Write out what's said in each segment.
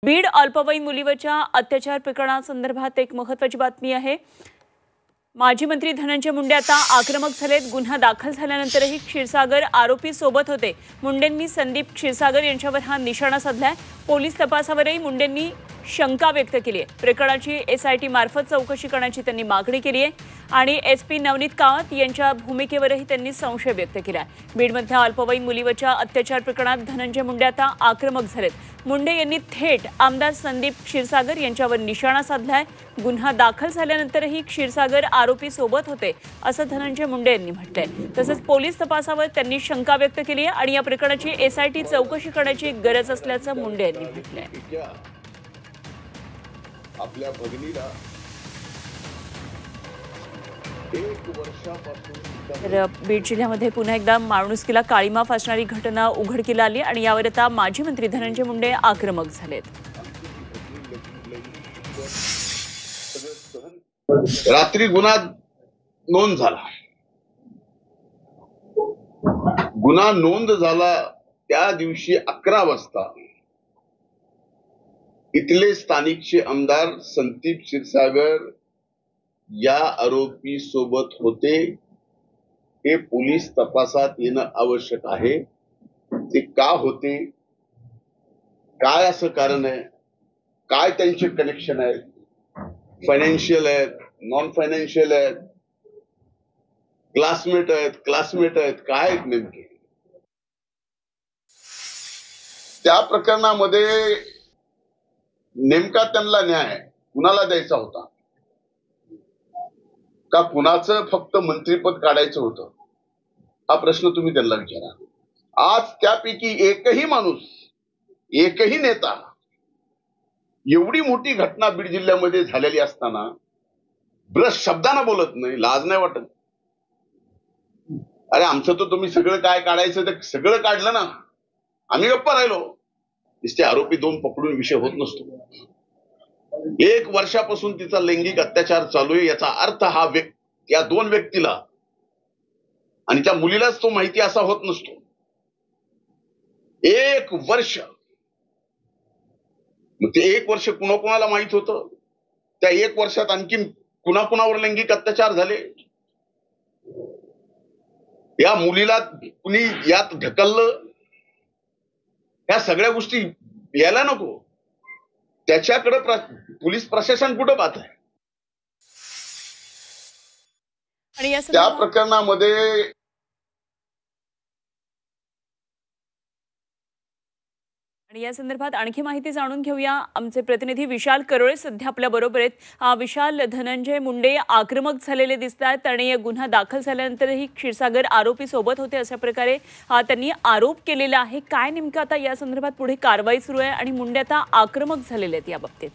बीड अल्पवयीन मुलीवरच्या अत्याचार प्रकरणासंदर्भात एक महत्त्वाची बातमी आहे। माजी मंत्री धनंजय मुंडे आता आक्रमक झालेत। गुन्हा दाखल झाल्यानंतरही क्षीरसागर आरोपी सोबत होते। मुंडेंनी संदीप क्षीरसागर यांच्यावर हा निशाणा साधलाय। पोलीस तपासावरही मुंडेंनी शंका व्यक्त केली आहे। प्रकरणाची एसआयटी मार्फत चौकशी करण्याची त्यांनी मागणी केली आहे आणि एसपी नवनीत कावत यांच्या भूमिकेवरही त्यांनी संशय व्यक्त केला आहे। बीडमधल्या अल्पवयीन मुलीवरच्या अत्याचार प्रकरणात धनंजय मुंडे आता आक्रमक झालेत। मुंडे यांनी थेट आमदार संदीप क्षीरसागर यांच्यावर निशाणा साधलाय। गुन्हा दाखल झाल्यानंतरही क्षीरसागर आरोपी सोबत होते असं धनंजय मुंडे यांनी म्हटलंय। तसंच पोलीस तपासावर त्यांनी शंका व्यक्त केली आहे आणि या प्रकरणाची एसआयटी चौकशी करण्याची गरज असल्याचं मुंडे यांनी म्हटलंय। आपल्या भगिनीला 1 वर्षापासून बीड जिल्ह्यामध्ये पुन्हा एकदा माणुसकीला काळीमा फासणारी घटना उघडकीला आली आणि यावर आता माजी मंत्री धनंजय मुंडे आक्रमक झालेत। रात्री गुन्हा नोंद झाला। गुन्हा नोंद झाला त्या दिवशी 11 वाजता इथले स्थानिकचे आमदार संदीप क्षीरसागर या आरोपी सोबत होते। हे पोलीस तपासात येणं आवश्यक आहे। ते का होते, काय असं कारण आहे, काय त्यांचे कनेक्शन आहेत, फायनान्शियल आहेत, नॉन फायनान्शियल आहेत, क्लासमेट आहेत, काय आहेत नेमके। त्या प्रकरणामध्ये नेमका त्यांना न्याय कुणाला द्यायचा होता का कुणाचं फक्त मंत्रीपद काढायचं होतं, हा प्रश्न तुम्ही त्यांना विचारा। आज त्यापैकी एकही माणूस, एकही नेता एवढी मोठी घटना बीड जिल्ह्यामध्ये झालेली असताना ब्रश शब्दानं बोलत नाही, लाज नाही वाटत। अरे आमचं तर तुम्ही सगळं काय काढायचं ते सगळं काढलं ना, आम्ही गप्पा राहिलो। नुसते आरोपी 2 पकडून विषय होत नसतो। 1 वर्षापासून तिचा लैंगिक अत्याचार चालू आहे, याचा अर्थ हा या 2 व्यक्तीला आणि त्या मुलीलाच तो माहिती असा होत नसतो। 1 वर्ष, मग ते 1 वर्ष कुणाकुणाला माहित होतं, त्या 1 वर्षात आणखी कुणाकुणावर लैंगिक अत्याचार झाले, या मुलीला कुणी यात ढकललं, या सगळ्या गोष्टी यायला नको। त्याच्याकडे पोलीस प्रशासन कुठं पाहत आहे। त्या प्रकरणामध्ये या संदर्भात आणखी माहिती जाणून घेऊया। आमचे प्रतिनिधी विशाल करोळे सध्या आपल्या बरोबर आहेत। विशाल, धनंजय मुंडे आक्रमक झालेले दिसतात आणि गुन्हा दाखल झाल्यानंतरही क्षीरसागर आरोपी सोबत होते अशा प्रकारे त्यांनी आरोप केलेला आहे। काय नेमकं आता या संदर्भात पुढे कारवाई सुरू आहे आणि मुंडे आता आक्रमक झालेले आहेत या बाबतीत?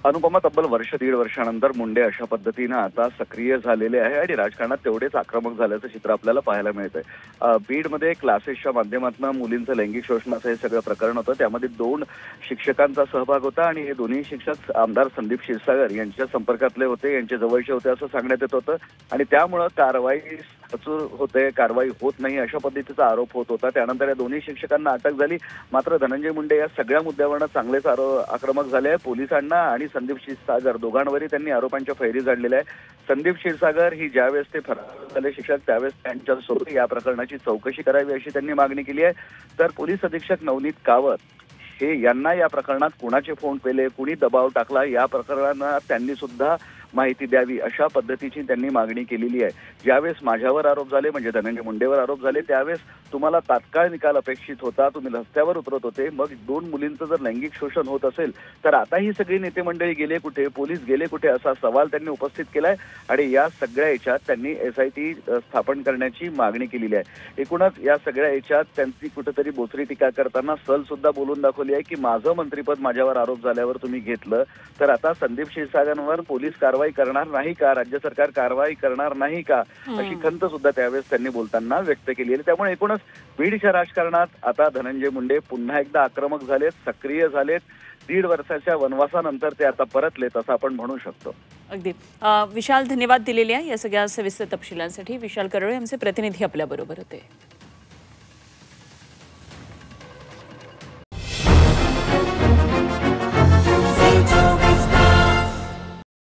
अनुपमा, तब्बल 1.5 वर्षानंतर मुंडे अशा पद्धतीने आता सक्रिय झालेले आहे आणि राजकारणात तेवढेच आक्रमक झाल्याचं चित्र आपल्याला पाहायला मिळतंय। बीडमध्ये क्लासेसच्या माध्यमातून मुलींचं लैंगिक शोषणाचं हे सगळं प्रकरण होतं। त्यामध्ये 2 शिक्षकांचा सहभाग होता आणि हे दोन्ही शिक्षक आमदार संदीप क्षीरसागर यांच्या संपर्कातले होते, यांच्या जवळचे होते असं सांगण्यात येत होतं आणि त्यामुळं कारवाई खचूर होते, कारवाई होत नाही अशा पद्धतीचा आरोप होत होता। त्यानंतर या दोन्ही शिक्षकांना अटक झाली। मात्र धनंजय मुंडे या सगळ्या मुद्द्यावरनं चांगलेच आक्रमक झाले आहे। पोलिसांना आणि संदीप क्षीरसागर दोघांवरही त्यांनी आरोपांच्या फैरी झाडलेल्या आहे। संदीप क्षीरसागर ही ज्यावेळेस ते फरार झाले शिक्षक त्यावेळेस त्यांच्यासोबत या प्रकरणाची चौकशी करावी अशी त्यांनी मागणी केली आहे। तर पोलीस अधीक्षक नवनीत कावत हे यांना या प्रकरणात कुणाचे फोन केले, कुणी दबाव टाकला, या प्रकरणात त्यांनी सुद्धा माहिती द्यावी अशा पद्धतीची त्यांनी मागणी केलेली आहे। ज्यावेळेस माझ्यावर आरोप झाले म्हणजे धनंजय मुंडेवर आरोप झाले त्यावेळेस तुम्हाला तात्काळ निकाल अपेक्षित होता, तुम्ही रस्त्यावर उतरत होते। मग 2 मुलींचं जर लैंगिक शोषण होत असेल तर आता ही सगळी नेते मंडळी गेले कुठे, पोलीस गेले कुठे असा सवाल त्यांनी उपस्थित केलाय आणि या सगळ्या याच्यात त्यांनी एसआयटी स्थापन करण्याची मागणी केलेली आहे। एकूणच या सगळ्या याच्यात त्यांची कुठेतरी बोचरी टीका करताना सल सुद्धा बोलून दाखवली आहे की माझं मंत्रिपद माझ्यावर आरोप झाल्यावर तुम्ही घेतलं तर आता संदीप क्षीरसागरांवर पोलीस कारवाई करणार नाही का, राज्य सरकार कारवाई करणार नाही का अशी खंत सुद्धा त्यावेळेस त्यांनी बोलताना व्यक्त केली आहे। त्यामुळे एकूणच बीडच्या राजकारणात आता धनंजय मुंडे पुन्हा एकदा आक्रमक झालेत, सक्रिय झालेत। 1.5 वर्षाच्या वनवासानंतर ते आता परतलेत असं आपण म्हणू शकतो। अगदी विशाल, धन्यवाद दिलेले आहे या सगळ्या सविस्तर तपशिलांसाठी। विशाल करोळे आमचे प्रतिनिधी आपल्या बरोबर होते।